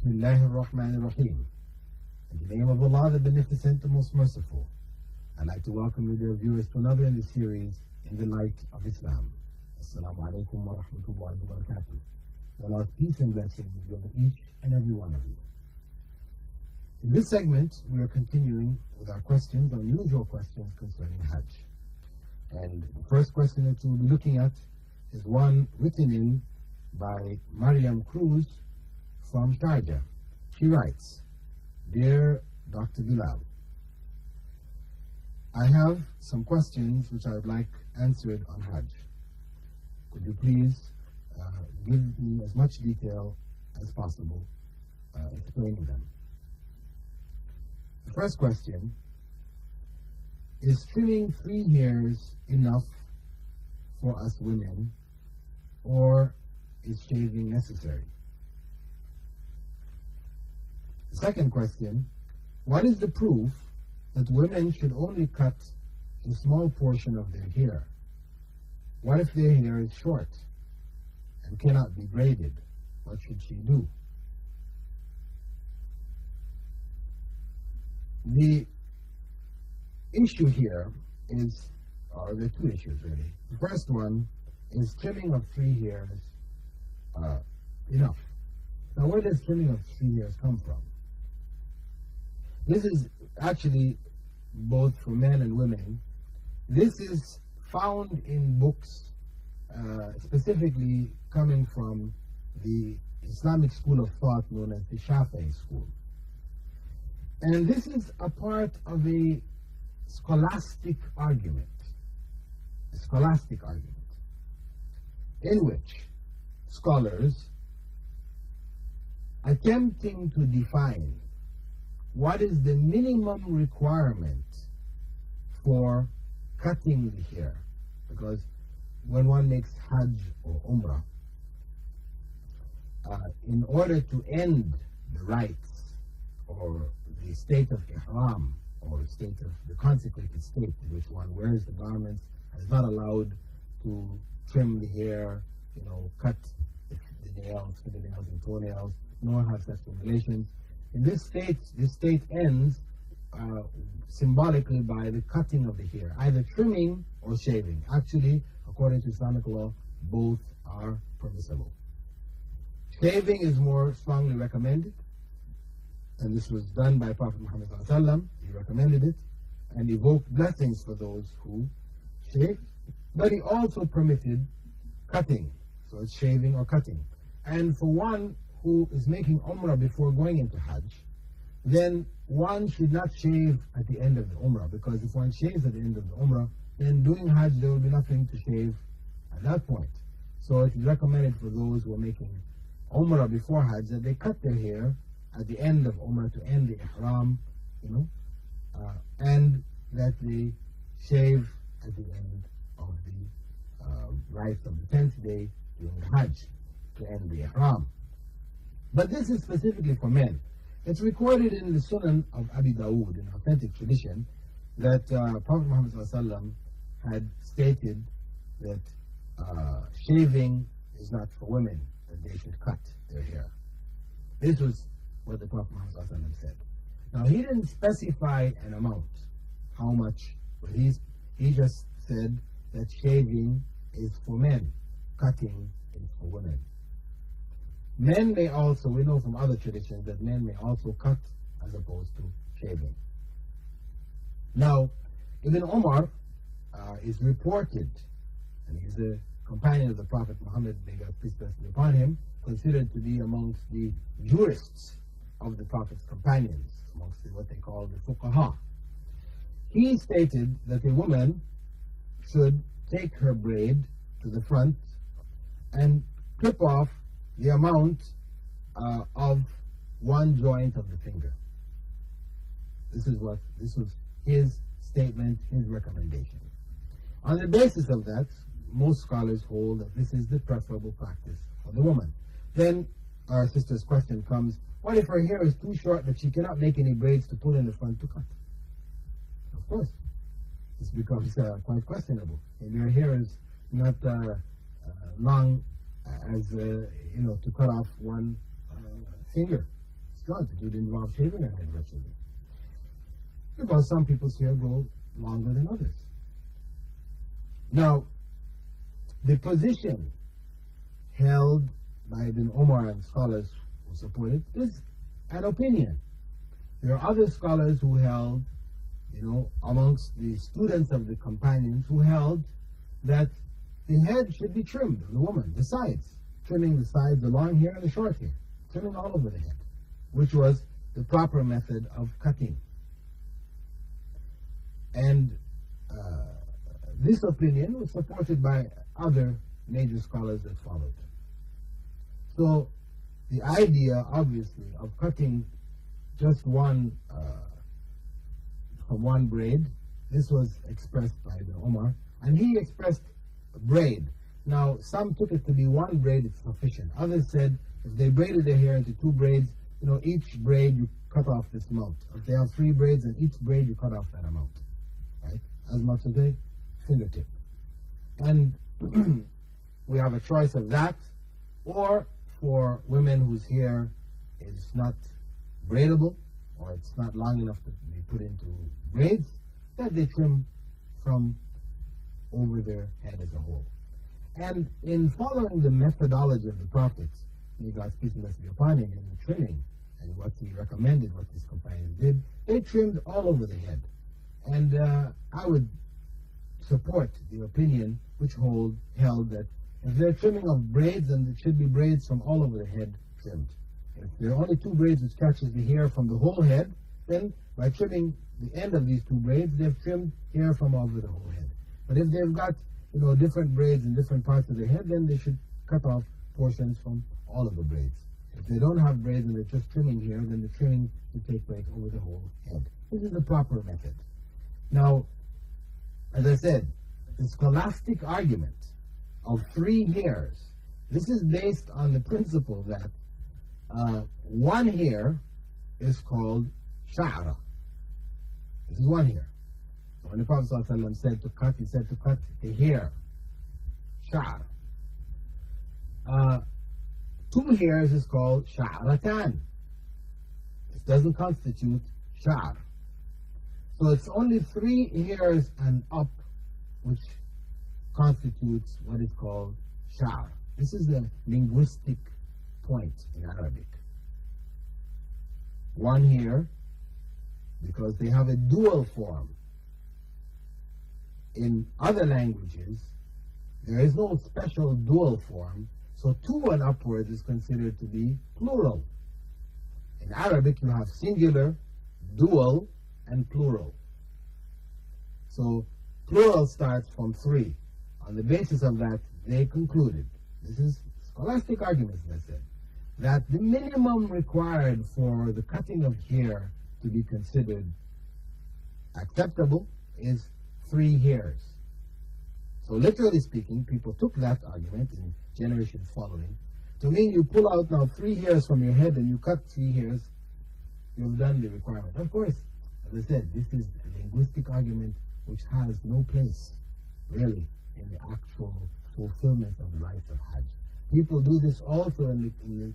Bismillahir Rahmanir Rahim. In the name of Allah, the Beneficent, the Most Merciful. I'd like to welcome you, dear viewers, to another in the series, In the Light of Islam. Assalamu alaikum wa rahmatullahi wa barakatuh. Allah's peace and blessings be on each and every one of you. In this segment, we are continuing with our questions, unusual questions concerning Hajj. And the first question that we'll be looking at is one written in by Mariam Cruz from Sharjah. She writes, Dear Dr. Bilal, I have some questions which I would like answered on Hajj. Could you please give me as much detail as possible explaining them? The first question, is trimming 3 hairs enough for us women, or is shaving necessary? The second question, what is the proof that women should only cut a small portion of their hair? What if their hair is short and cannot be braided? What should she do? The issue here is, or there are 2 issues really. The first one is trimming of 3 hairs enough. Now, where does trimming of 3 hairs come from? This is actually both for men and women. This is found in books, specifically coming from the Islamic school of thought known as the Shafi'i school. And this is a part of a scholastic argument, in which scholars attempting to define what is the minimum requirement for cutting the hair, because when one makes Hajj or Umrah, in order to end the rites or the state of Ihram, or state of the consecrated state in which one wears the garments, and is not allowed to trim the hair, cut the nails, fingernails and toenails, nor have sexual relations. In this state ends symbolically by the cutting of the hair, either trimming or shaving. Actually, according to Islamic law, both are permissible. Shaving is more strongly recommended, and this was done by Prophet Muhammad ﷺ. He recommended it and evoked blessings for those who shave, but he also permitted cutting, so it's shaving or cutting. And for one who is making Umrah before going into Hajj, then one should not shave at the end of the Umrah, because if one shaves at the end of the Umrah, then doing Hajj there will be nothing to shave at that point. So it is recommended for those who are making Umrah before Hajj that they cut their hair at the end of Umrah to end the Ihram, and that they shave at the end of the rites of the 10th day during the Hajj to end the Ihram. But this is specifically for men. It's recorded in the Sunan of Abi Dawood, in authentic tradition, that Prophet Muhammad ﷺ had stated that shaving is not for women, that they should cut their hair. This was what the Prophet Muhammad ﷺ said. Now, he didn't specify an amount, how much, but he just said that shaving is for men, cutting is for women. Men may also, we know from other traditions that men may also cut as opposed to shaving. Now, Ibn Umar is reported, and he's a companion of the Prophet Muhammad, may God peace be upon him, considered to be amongst the jurists of the Prophet's companions, amongst what they call the fuqaha. He stated that a woman should take her braid to the front and clip off the amount of one joint of the finger. This was his statement, his recommendation. On the basis of that, most scholars hold that this is the preferable practice for the woman. Then our sister's question comes, what if her hair is too short that she cannot make any braids to pull in the front to cut? Of course, this becomes quite questionable. If your hair is not long as to cut off one finger, does. It would involve shaving your head virtually. Because some people's hair grow longer than others. Now, the position held by Ibn Umar and scholars who support it is an opinion. There are other scholars who held, amongst the students of the companions, who held that the head should be trimmed, the woman, the sides, trimming the sides, the long hair and the short hair, trimming all over the head, which was the proper method of cutting. And this opinion was supported by other major scholars that followed. So the idea, obviously, of cutting just one from one braid, this was expressed by the Umar, and he expressed a braid. Now, some took it to be one braid is sufficient. Others said if they braided their hair into two braids, each braid you cut off this amount. If they have three braids, and each braid you cut off that amount, right? As much as a fingertip. And we have a choice of that, or for women whose hair is not braidable, or it's not long enough to be put into braids, that they trim from over their head as a whole. And in following the methodology of the prophets, may God's peace and blessing be upon him, in the trimming and what he recommended, what his companions did, they trimmed all over the head. And I would support the opinion which held that if they're trimming of braids, then it should be braids from all over the head trimmed. If there are only two braids which catches the hair from the whole head, then by trimming the end of these two braids, they've trimmed hair from over the whole head. But if they've got different braids in different parts of the head, then they should cut off portions from all of the braids. If they don't have braids and they're just trimming here, then the trimming should take place over the whole head. This is the proper method. Now, as I said, the scholastic argument of 3 hairs, this is based on the principle that one hair is called sha'ra. This is one hair. So when the Prophet ﷺ said to cut, he said to cut a hair, sha'r. 2 hairs is called sha'ratan. This doesn't constitute sha'r. So it's only 3 hairs and up which constitutes what is called sha'r. This is the linguistic point in Arabic. 1 hair, because they have a dual form. In other languages, there is no special dual form, so 2 and upwards is considered to be plural. In Arabic, you have singular, dual, and plural. So plural starts from 3. On the basis of that, they concluded, this is scholastic arguments, as I said, that the minimum required for the cutting of hair to be considered acceptable is 3 hairs. So literally speaking, people took that argument in generations following to mean you pull out now 3 hairs from your head and you cut 3 hairs, you've done the requirement. Of course, as I said, this is a linguistic argument which has no place, really, in the actual fulfillment of the rites of Hajj. People do this also in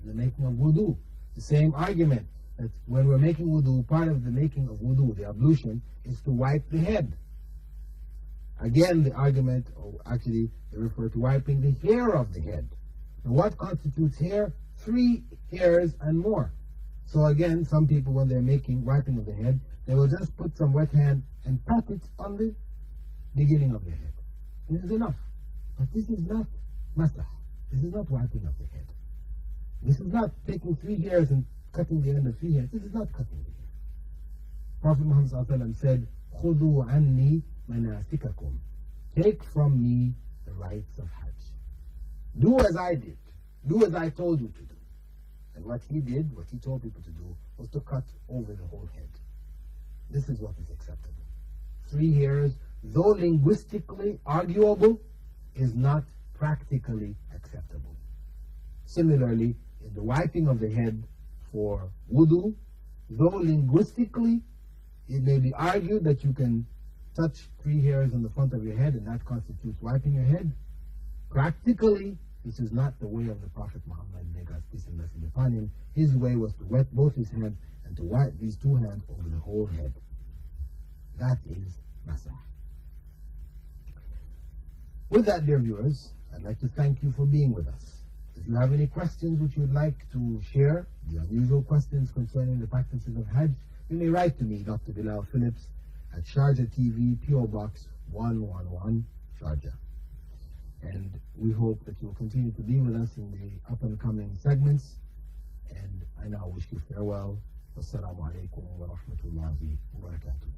the making of wudu. The same argument that when we're making wudu, part of the making of wudu, the ablution, is to wipe the head. Again, the argument, actually, they refer to wiping the hair of the head. And what constitutes hair? 3 hairs and more. So again, some people, when they're making wiping of the head, they will just put some wet hand and pat it on the beginning of the head. This is enough. But this is not masah. This is not wiping of the head. This is not taking 3 hairs and cutting the end of 3 hairs. This is not cutting the hair. Prophet Muhammad said, خُذُوا عَنِّي مَنَاسِكَكُمْ. Take from me the rites of Hajj. Do as I did. Do as I told you to do. And what he did, what he told people to do, was to cut over the whole head. This is what is acceptable. 3 hairs, though linguistically arguable, is not practically acceptable. Similarly, in the wiping of the head for wudu, though linguistically it may be argued that you can touch 3 hairs on the front of your head and that constitutes wiping your head, practically This is not the way of the Prophet Muhammad, may God's peace and blessing be upon him. His way was to wet both his hands and to wipe these two hands over the whole head. That is masah. With that, dear viewers, I'd like to thank you for being with us. If you have any questions which you'd like to share, the unusual questions concerning the practices of Hajj, you may write to me, Dr. Bilal Phillips, at Sharjah TV, P.O. Box 111, Sharjah. And we hope that you'll continue to be with us in the up and coming segments. And I now wish you farewell. Wassalamu alaikum wa rahmatullahi wa barakatuh.